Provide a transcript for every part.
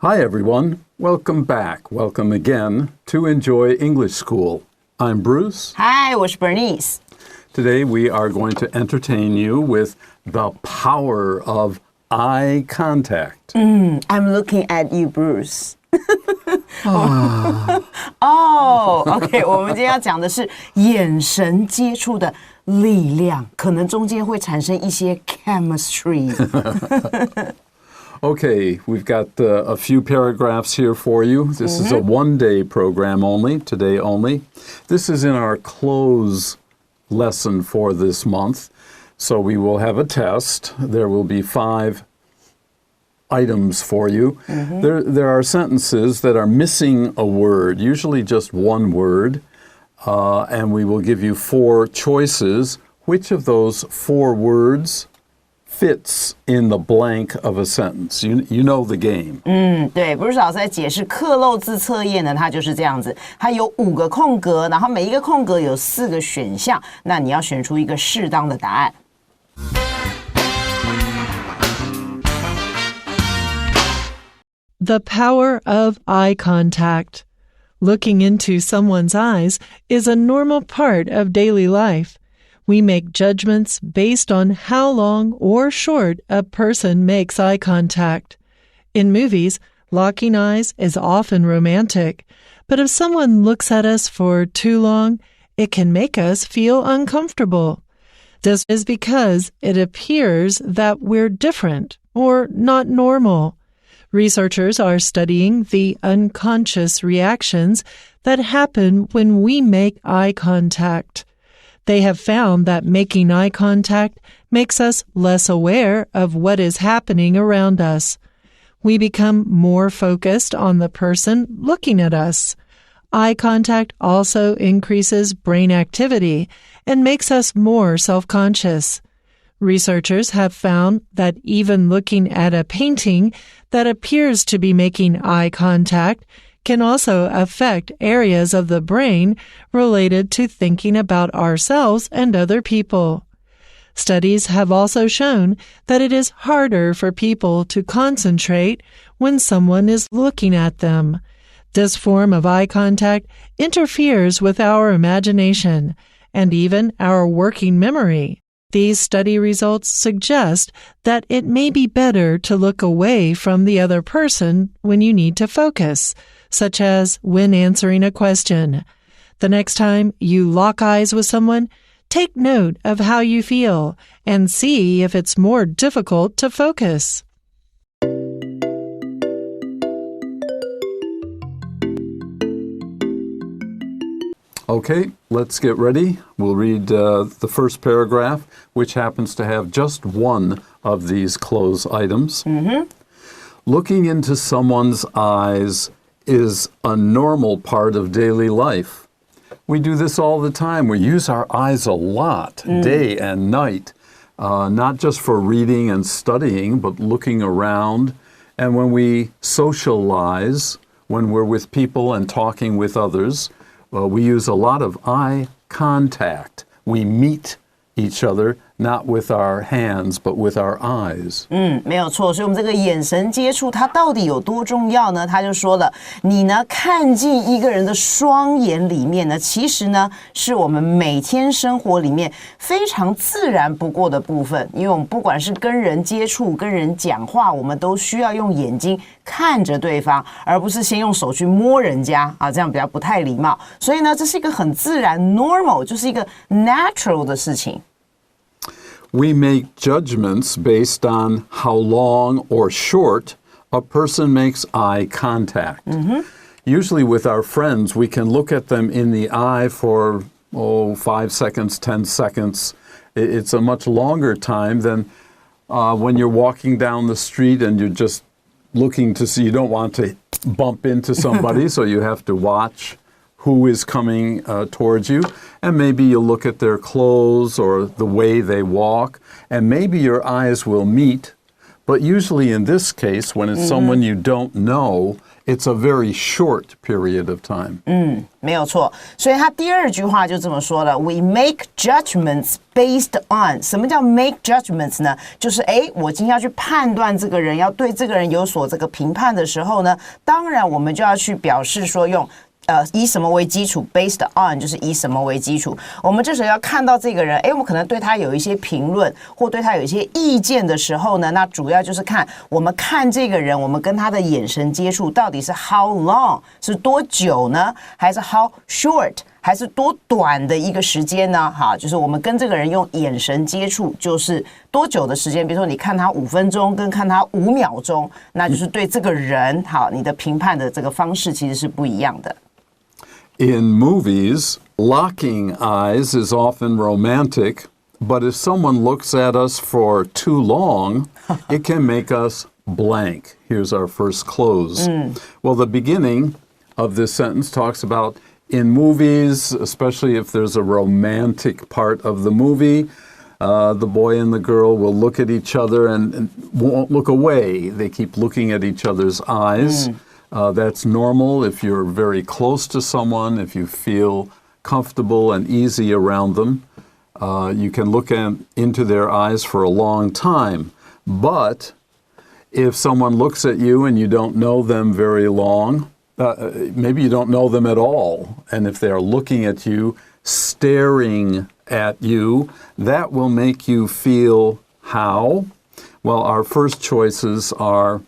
Hi everyone, welcome back. Welcome again to Enjoy English School. I'm Bruce. Hi, 我是 Bernice. Today we are going to entertain you with the power of eye contact. I'm looking at you, Bruce. OK, 我们今天要讲的是眼神接触的力量，可能中间会产生一些 chemistry. Okay, we've got a few paragraphs here for you. This is a one-day program only, today only. This is in our close lesson for this month. So we will have a test. There will be 5 items for you. There are sentences that are missing a word, usually just one word, and we will give you 4 choices. Which of those 4 words fits in the blank of a sentence? You know the game. 对 Bruce 老师在解释克漏字测验呢，它就是这样子，它有5个空格，然后每一个空格有4个选项，那你要选出一个适当的答案。The power of eye contact. Looking into someone's eyes is a normal part of daily life. We make judgments based on how long or short a person makes eye contact. In movies, locking eyes is often romantic, but if someone looks at us for too long, it can make us feel uncomfortable. This is because it appears that we're different or not normal. Researchers are studying the unconscious reactions that happen when we make eye contact. They have found that making eye contact makes us less aware of what is happening around us. We become more focused on the person looking at us. Eye contact also increases brain activity and makes us more self-conscious. Researchers have found that even looking at a painting that appears to be making eye contact can also affect areas of the brain related to thinking about ourselves and other people. Studies have also shown that it is harder for people to concentrate when someone is looking at them. This form of eye contact interferes with our imagination and even our working memory. These study results suggest that it may be better to look away from the other person when you need to focus, such as when answering a question. The next time you lock eyes with someone, take note of how you feel and see if it's more difficult to focus. Okay, let's get ready. We'll read the first paragraph, which happens to have just one of these close items. Looking into someone's eyes is a normal part of daily life. We do this all the time. We use our eyes a lot, day and night, not just for reading and studying, but looking around. And when we socialize, when we're with people and talking with others, we use a lot of eye contact. We meet each other, not with our hands, but with our eyes. 没有错，所以我们这个眼神接触它到底有多重要呢？他就说了，你呢看进一个人的双眼里面呢，其实呢是我们每天生活里面非常自然不过的部分，因为我们不管是跟人接触、跟人讲话，我们都需要用眼睛看着对方，而不是先用手去摸人家啊，这样比较不太礼貌。所以呢，这是一个很自然 normal， 就是一个 natural 的事情。We make judgments based on how long or short a person makes eye contact. Usually with our friends, we can look at them in the eye for, 5 seconds, 10 seconds. It's a much longer time than when you're walking down the street and you're just looking to see, you don't want to bump into somebody, so you have to watch who is coming towards you, and maybe you'll look at their clothes or the way they walk, and maybe your eyes will meet, But usually in this case, when it's someone you don't know, it's a very short period of time. 没有错。所以他第二句话就这么说了 We make judgments based on 什么叫 make judgments 呢？就是我今天要去判断这个人，要对这个人有所这个评判的时候呢，当然我们就要去表示说用以什么为基础 based on 就是以什么为基础。我们这时候要看到这个人，我们可能对他有一些评论或对他有一些意见的时候呢，那主要就是看我们看这个人，我们跟他的眼神接触到底是 how long 是多久呢？还是 how short 还是多短的一个时间呢？好，就是我们跟这个人用眼神接触，就是多久的时间？比如说你看他5分钟，跟看他5秒钟，那就是对这个人，好，你的评判的这个方式其实是不一样的。In movies, locking eyes is often romantic, but if someone looks at us for too long, it can make us blank. Here's our first close. Well, the beginning of this sentence talks about in movies, especially if there's a romantic part of the movie, the boy and the girl will look at each other and won't look away. They keep looking at each other's eyes. That's normal if you're very close to someone, if you feel comfortable and easy around them. You can look into their eyes for a long time. But if someone looks at you and you don't know them very long, maybe you don't know them at all, and if they're looking at you, staring at you, that will make you feel how? Well, our first choices are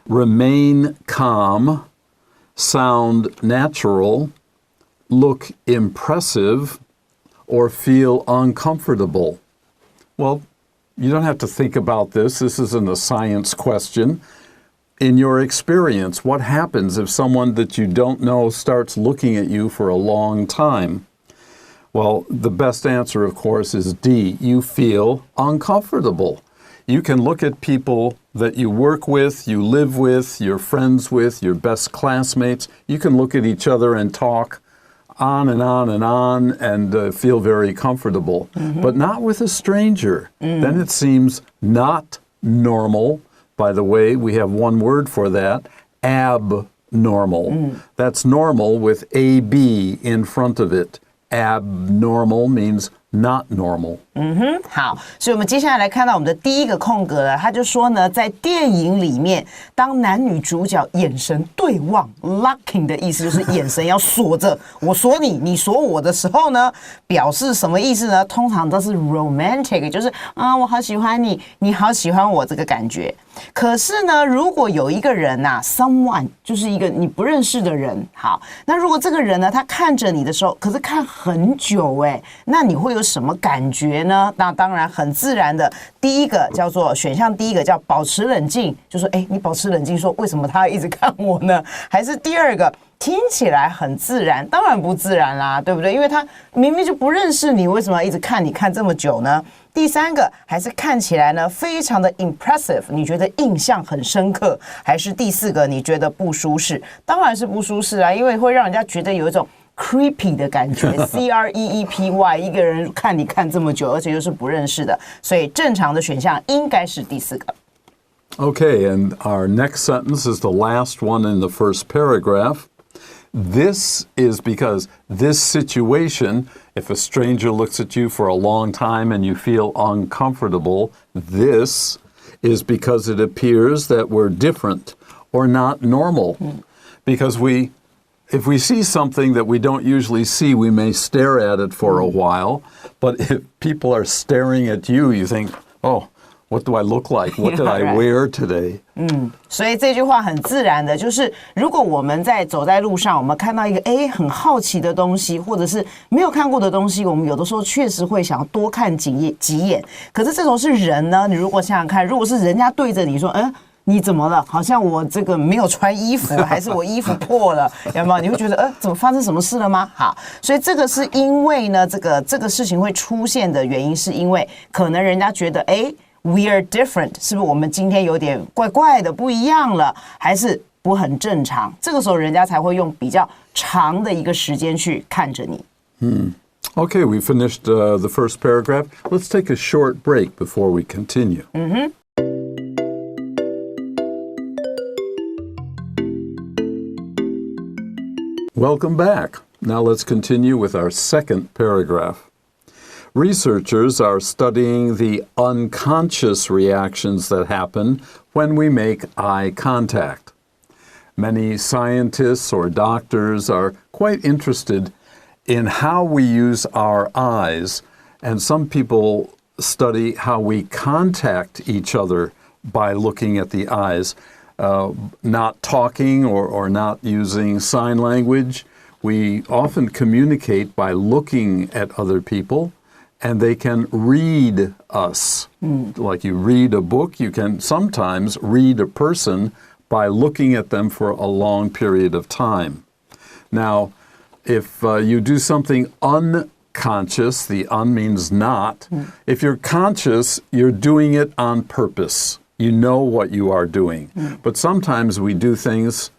remain calm, sound natural, look impressive, or feel uncomfortable. Well, you don't have to think about this. This isn't a science question. In your experience, what happens if someone that you don't know starts looking at you for a long time? Well, the best answer, of course, is D. You feel uncomfortable. You can look at people that you work with, you live with, you're friends with, your best classmates. You can look at each other and talk on and on and on and feel very comfortable. But not with a stranger. Then it seems not normal. By the way, we have one word for that, abnormal. That's normal with AB in front of it. Abnormal means not normal. 好，所以我们接下来来看到我们的第一个空格了。他就说呢，在电影里面，当男女主角眼神对望 ，locking 的意思就是眼神要锁着，我锁你，你锁我的时候呢，表示什么意思呢？通常都是 romantic， 就是我好喜欢你，你好喜欢我这个感觉。可是呢，如果有一个人呐，someone 就是一个你不认识的人，好，那如果这个人呢，他看着你的时候，可是看很久那你会有什么感觉呢？那当然很自然的，第一个叫做选项，第一个叫保持冷静，就说你保持冷静，说为什么他一直看我呢？还是第二个听起来很自然？当然不自然啦，对不对？因为他明明就不认识你，为什么要一直看你看这么久呢？第三个还是看起来呢非常的 impressive， 你觉得印象很深刻？还是第四个你觉得不舒适？当然是不舒适啊，因为会让人家觉得有一种 creepy 的感觉，creepy， 一个人看你看这么久，而且又是不认识的，所以正常的选项应该是第四个。Okay, and our next sentence is the last one in the first paragraph. This is because this situation, if a stranger looks at you for a long time and you feel uncomfortable, this is because it appears that we're different or not normal. Because if we see something that we don't usually see, we may stare at it for a while. But if people are staring at you, you think, what do I look like? What did I wear today? 所以这句话很自然的，就是如果我们走在路上，我们看到一个很好奇的东西，或者是没有看过的东西，我们有的时候确实会想要多看几眼。可是这种是人呢，你如果想想看，如果是人家对着你说，你怎么了？好像我这个没有穿衣服，还是我衣服破了，有没有？你会觉得怎么发生什么事了吗？好，所以这个是因为呢，这个事情会出现的原因，是因为可能人家觉得we are different， 是不是我们今天有点怪怪的，不一样了，还是不很正常？这个时候人家才会用比较长的一个时间去看着你。Okay, we finished the first paragraph. Let's take a short break before we continue. Welcome back. Now let's continue with our second paragraph. Researchers are studying the unconscious reactions that happen when we make eye contact. Many scientists or doctors are quite interested in how we use our eyes, and some people study how we contact each other by looking at the eyes. Not talking or not using sign language. We often communicate by looking at other people, and they can read us. Like you read a book, you can sometimes read a person by looking at them for a long period of time. Now, if you do something unconscious, the un means not. If you're conscious, you're doing it on purpose. You know what you are doing. But sometimes we do things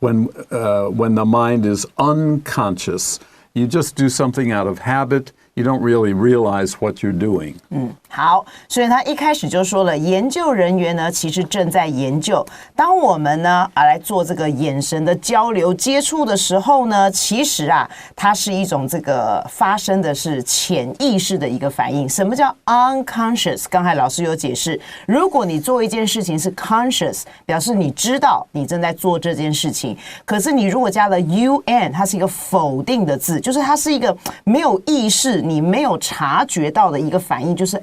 when the mind is unconscious. You just do something out of habit. You don't really realize what you're doing. 好，所以他一开始就说了，研究人员呢其实正在研究，当我们呢来做这个眼神的交流接触的时候呢，其实它是一种这个发生的是潜意识的一个反应。什么叫 unconscious？ 刚才老师有解释，如果你做一件事情是 conscious， 表示你知道你正在做这件事情，可是你如果加了 un， 它是一个否定的字，就是它是一个没有意识，你没有察觉到的一个反应，就是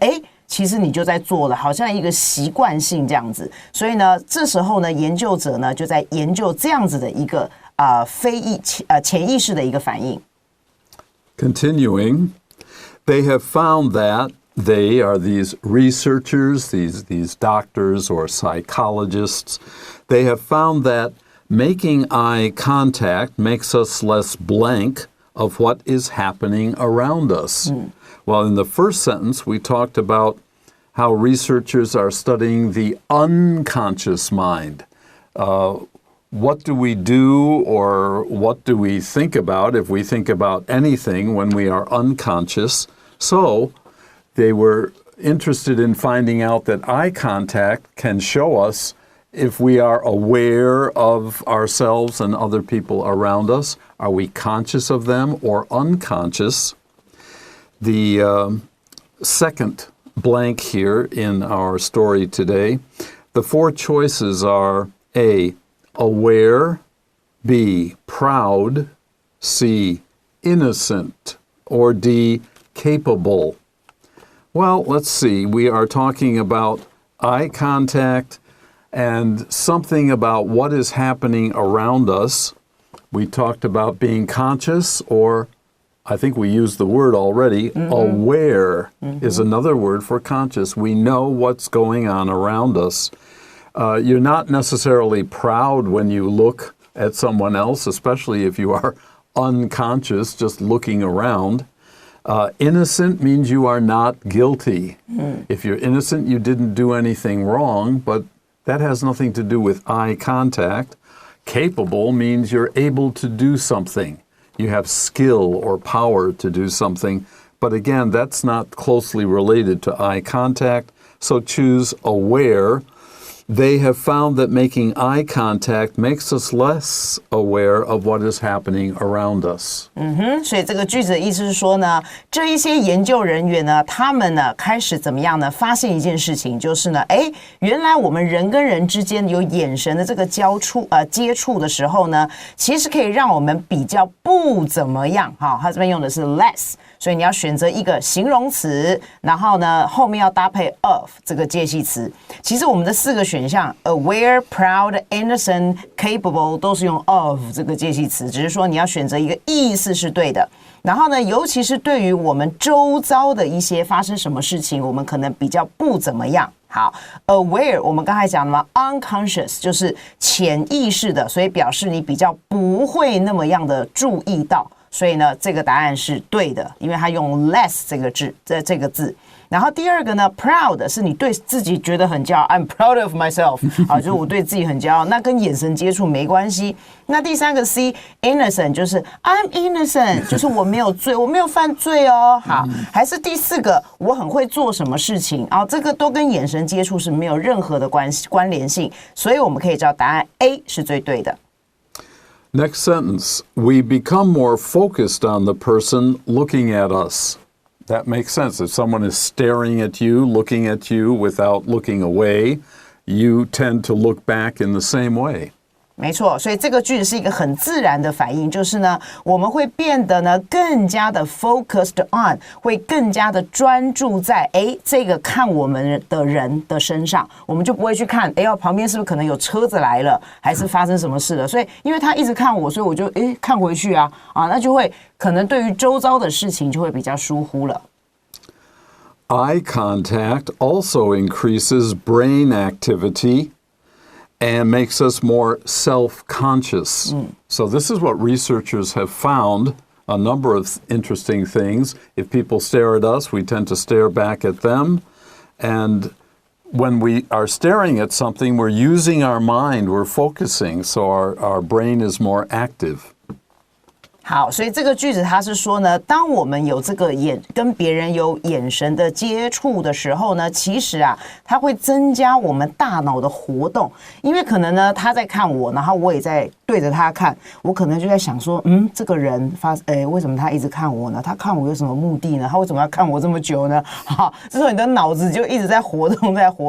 其实你就在做了，好像一个习惯性这样子。所以呢，这时候呢，研究者呢就在研究这样子的一个潜意识的一个反应。Continuing, they have found that they are these researchers, these doctors or psychologists. They have found that making eye contact makes us less blank of what is happening around us. Well, in the first sentence, we talked about how researchers are studying the unconscious mind. What do we do or what do we think about if we think about anything when we are unconscious? So they were interested in finding out that eye contact can show us if we are aware of ourselves and other people around us. Are we conscious of them or unconscious? The second blank here in our story today, the four choices are A, aware, B, proud, C, innocent, or D, capable. Well, let's see. We are talking about eye contact and something about what is happening around us. We talked about being conscious, or I think we used the word already. Aware is another word for conscious. We know what's going on around us. You're not necessarily proud when you look at someone else, especially if you are unconscious, just looking around. Innocent means you are not guilty. If you're innocent, you didn't do anything wrong, but that has nothing to do with eye contact. Capable means you're able to do something. You have skill or power to do something. But again, that's not closely related to eye contact. So choose aware. They have found that making eye contact makes us less aware of what is happening around us. 所以这个句子的意思是说呢，这一些研究人员呢，他们呢开始怎么样呢？发现一件事情，就是呢，原来我们人跟人之间有眼神的这个接触的时候呢，其实可以让我们比较不怎么样。他这边用的是 less。所以你要选择一个形容词，然后呢后面要搭配 of 这个介系词。其实我们的4个选项 aware, proud, innocent, capable 都是用 of 这个介系词，只是说你要选择一个意思是对的。然后呢，尤其是对于我们周遭的一些发生什么事情，我们可能比较不怎么样。好 aware 我们刚才讲了嘛 unconscious 就是潜意识的，所以表示你比较不会那么样的注意到。所以呢，这个答案是对的，因为它用 less 这个字。然后第二个呢 ，proud 是你对自己觉得很骄傲 ，I'm proud of myself 就是我对自己很骄傲，那跟眼神接触没关系。那第三个 C innocent 就是 I'm innocent 就是我没有罪，我没有犯罪哦。好，还是第4个我很会做什么事情，这个都跟眼神接触是没有任何的关联性，所以我们可以知道答案 A 是最对的。Next sentence, we become more focused on the person looking at us. That makes sense. If someone is staring at you, looking at you without looking away, you tend to look back in the same way. 没错，所以这个句子是一个很自然的反应，就是呢，我们会变得呢更加的 focused on， 会更加的专注在这个看我们的人的身上，我们就不会去看旁边是不是可能有车子来了，还是发生什么事了。所以因为他一直看我，所以我就看回去啊，那就会可能对于周遭的事情就会比较疏忽了。Eye contact also increases brain activity and makes us more self-conscious. So this is what researchers have found, a number of interesting things. If people stare at us, we tend to stare back at them. And when we are staring at something, we're using our mind, we're focusing, so our brain is more active. 好，所以这个句子它是说呢，当我们有这个跟别人有眼神的接触的时候呢，其实啊，它会增加我们大脑的活动，因为可能呢他在看我，然后我也在对着他看，我可能就在想说，这个人为什么他一直看我呢？他看我有什么目的呢？他为什么要看我这么久呢？好，这时候你的脑子就一直在活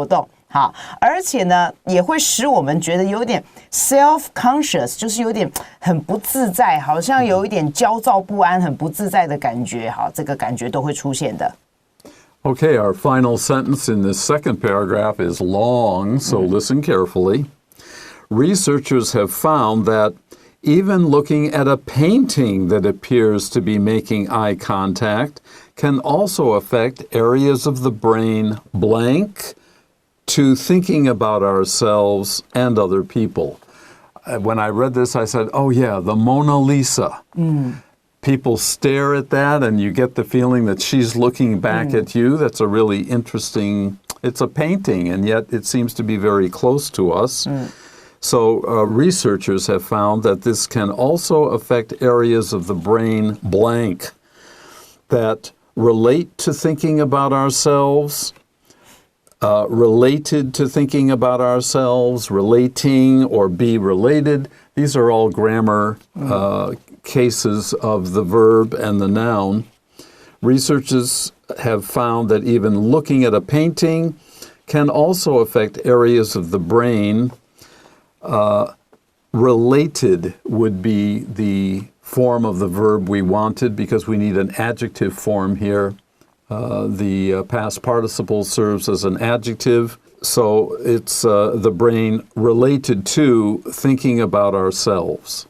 动。好，而且呢，也会使我们觉得有点 self-conscious， 就是有点很不自在，好像有一点焦躁不安、很不自在的感觉。好，这个感觉都会出现的。Okay, our final sentence in this second paragraph is long, so listen carefully. Researchers have found that even looking at a painting that appears to be making eye contact can also affect areas of the brain blank to thinking about ourselves and other people. When I read this, I said, oh yeah, the Mona Lisa. People stare at that and you get the feeling that she's looking back at you. That's a really interesting, it's a painting and yet it seems to be very close to us. So researchers have found that this can also affect areas of the brain blank that relate to thinking about ourselves, related to thinking about ourselves, relating or be related. These are all grammar cases of the verb and the noun. Researchers have found that even looking at a painting can also affect areas of the brain. Related would be the form of the verb we wanted because we need an adjective form here. The past participle serves as an adjective, so it's the brain related to thinking about ourselves.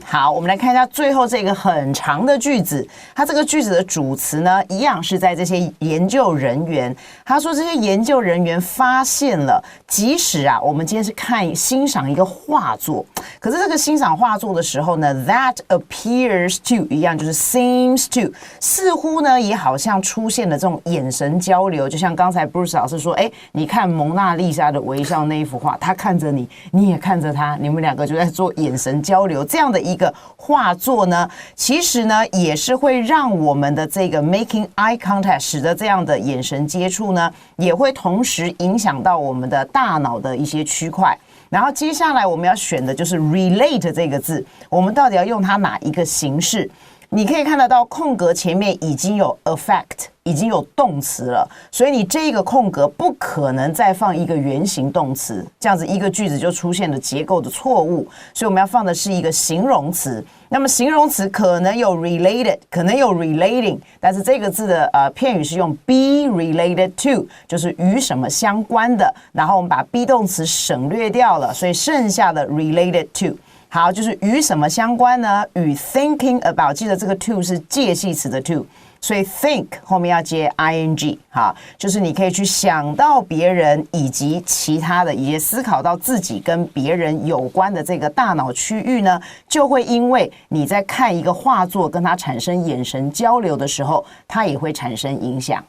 好，我们来看一下最后这个很长的句子。它这个句子的主词呢，一样是在这些研究人员。他说，这些研究人员发现了，即使啊，我们今天是欣赏一个画作，可是这个欣赏画作的时候呢 ，that appears to 一样就是 seems to， 似乎呢也好像出现了这种眼神交流，就像刚才 Bruce 老师说，你看蒙娜丽莎的微笑那一幅画，他看着你，你也看着他，你们两个就在做眼神交流。这样的一个画作呢，其实呢也是会让我们的这个 making eye contact， 使得这样的眼神接触呢，也会同时影响到我们的大脑的一些区块。然后接下来我们要选的就是 relate 这个字，我们到底要用它哪一个形式？你可以看得到空格前面已经有 affect， 已经有动词了，所以你这个空格不可能再放一个原形动词，这样子一个句子就出现了结构的错误，所以我们要放的是一个形容词。那么形容词可能有 related， 可能有 relating， 但是这个字的片语是用 be related to， 就是与什么相关的，然后我们把 be 动词省略掉了，所以剩下的 related to。好，就是与什么相关呢？与 thinking about， 记得这个 to 是介系词的 to， 所以 think 后面要接 ing， 好，就是你可以去想到别人以及其他的一些思考到自己跟别人有关的这个大脑区域呢，就会因为你在看一个画作跟它产生眼神交流的时候，它也会产生影响。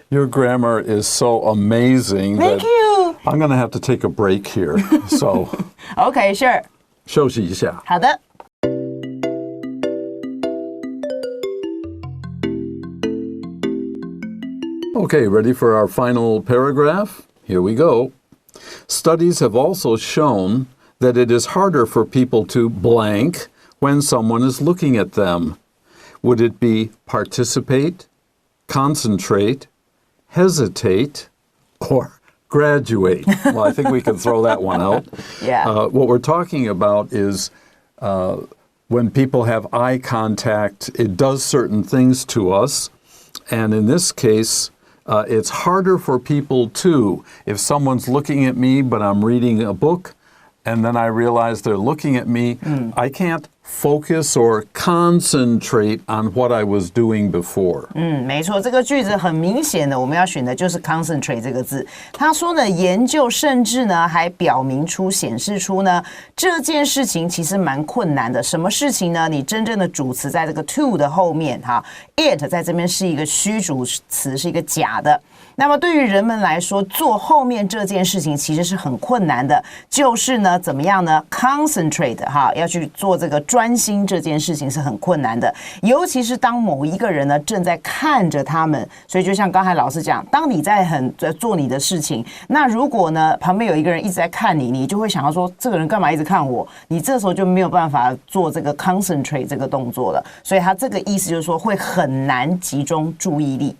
Your grammar is so amazing. Thank you. I'm going to have to take a break here. So, Okay, sure. 休息一下。好的。Okay, ready for our final paragraph? Here we go. Studies have also shown that it is harder for people to blank when someone is looking at them. Would it be participate, concentrate, hesitate, or graduate? Well, I think we can throw that one out. Yeah. What we're talking about is when people have eye contact, it does certain things to us. And in this case, it's harder for people to. If someone's looking at me, but I'm reading a book, and then I realize they're looking at me, I can't focus or concentrate on what I was doing before. 没错，这个句子很明显的，我们要选的就是 concentrate 这个字。他说呢，研究甚至呢还表明出、显示出呢这件事情其实蛮困难的。什么事情呢？你真正的主词在这个 to 的后面，哈 ，it 在这边是一个虚主词，是一个假的。那么对于人们来说，做后面这件事情其实是很困难的，就是呢，怎么样呢 ？concentrate 哈，要去做这个专心这件事情是很困难的，尤其是当某一个人呢正在看着他们，所以就像刚才老师讲，当你在做你的事情，那如果呢旁边有一个人一直在看你，你就会想要说这个人干嘛一直看我？你这时候就没有办法做这个 concentrate 这个动作了，所以他这个意思就是说会很难集中注意力。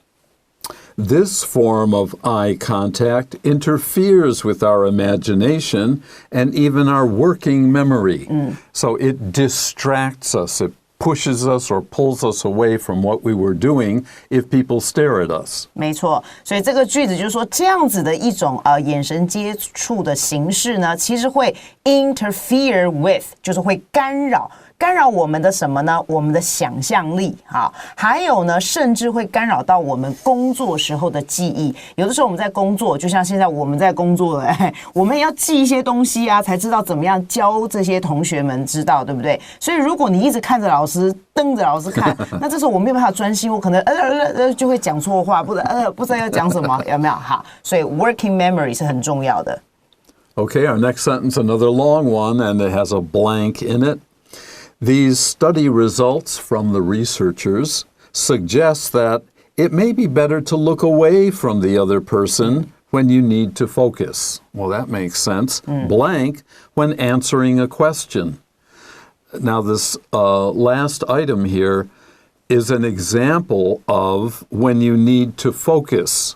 This form of eye contact interferes with our imagination and even our working memory. So it distracts us. It pushes us or pulls us away from what we were doing if people stare at us. 没错，所以这个句子就是说，这样子的一种眼神接触的形式呢，其实会 interfere with， 就是会干扰我们的什么呢？我们的想象力啊，还有呢，甚至会干扰到我们工作时候的记忆。有的时候我们在工作，就像现在我们在工作，我们要记一些东西啊，才知道怎么样教这些同学们知道，对不对？所以如果你一直看着老师，瞪着老师看，那这时候我没有办法专心，我可能就会讲错话，不知道要讲什么，有没有？好，所以 working memory 是很重要的。Okay, our next sentence, another long one, and it has a blank in it. These study results from the researchers suggest that it may be better to look away from the other person when you need to focus. Well, that makes sense. Blank when answering a question. Now, this last item here is an example of when you need to focus.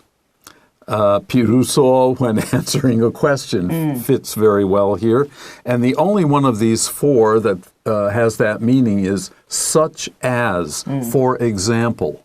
Piruso, when answering a question, fits very well here. And the only one of these four that has that meaning is such as, for example.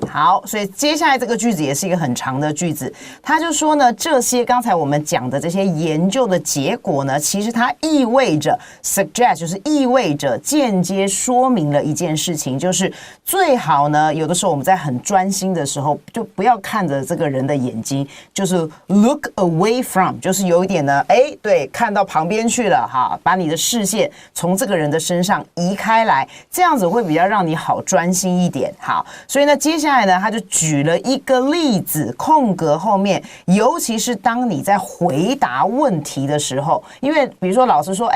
好，所以接下来这个句子也是一个很长的句子，他就说呢，这些刚才我们讲的这些研究的结果呢，其实它意味着 suggest 就是意味着间接说明了一件事情，就是最好呢，有的时候我们在很专心的时候，就不要看着这个人的眼睛，就是 look away from， 就是有一点呢，对，看到旁边去了哈，把你的视线从这个人的身上移开来，这样子会比较让你好专心一点。好，所以呢，接下来呢，他就举了一个例子，空格后面，尤其是当你在回答问题的时候，因为比如说老师说，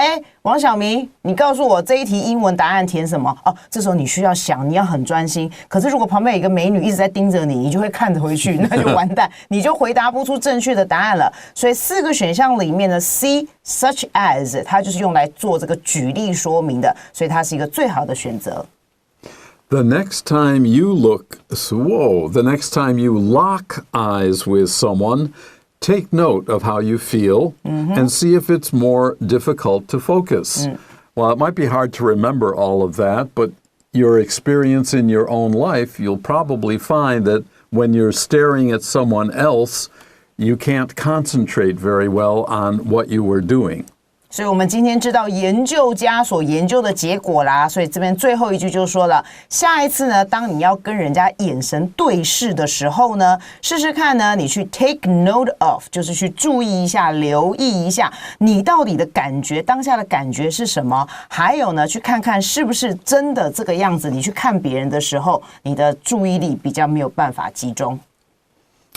王小明，你告诉我这一题英文答案填什么？这时候你需要想，你要很专心。可是如果旁边有一个美女一直在盯着你，你就会看着回去，那就完蛋，你就回答不出正确的答案了。所以4个选项里面呢 ，C such as 它就是用来做这个举例说明的，所以它是一个最好的选择。The next time you look, the next time you lock eyes with someone, take note of how you feel and see if it's more difficult to focus. Well, it might be hard to remember all of that, but your experience in your own life, you'll probably find that when you're staring at someone else, you can't concentrate very well on what you were doing. 所以我们今天知道研究家所研究的结果啦，所以这边最后一句就说了，下一次呢，当你要跟人家眼神对视的时候呢，试试看呢，你去 take note of， 就是去注意一下、留意一下，你到底的感觉，当下的感觉是什么？还有呢，去看看是不是真的这个样子，你去看别人的时候，你的注意力比较没有办法集中。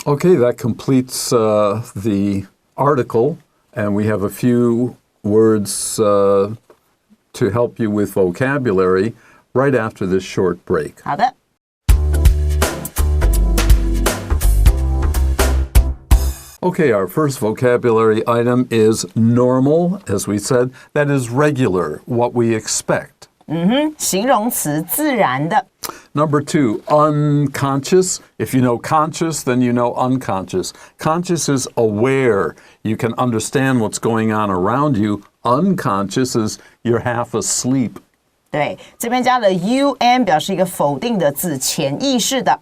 Okay, that completes the article, and we have a few words to help you with vocabulary right after this short break. 好的。Okay, our first vocabulary item is normal. As we said, that is regular, what we expect. 形容词自然的。Number 2, unconscious. If you know conscious, then you know unconscious. Conscious is aware. You can understand what's going on around you. Unconscious is you're half asleep. 对，这边加了 un 表示一个否定的字，潜意识的。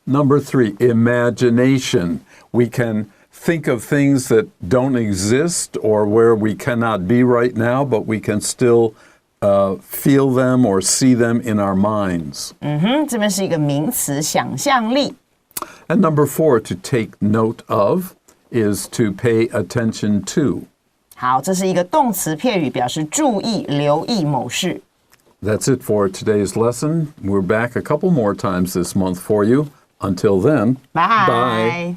Number 3, imagination. We can think of things that don't exist or where we cannot be right now, but we can still feel them or see them in our minds. 这边是一个名词，想象力。And number 4, to take note of is to pay attention to. 好，这是一个动词片语，表示注意、留意某事。That's it for today's lesson. We're back a couple more times this month for you. Until then, Bye.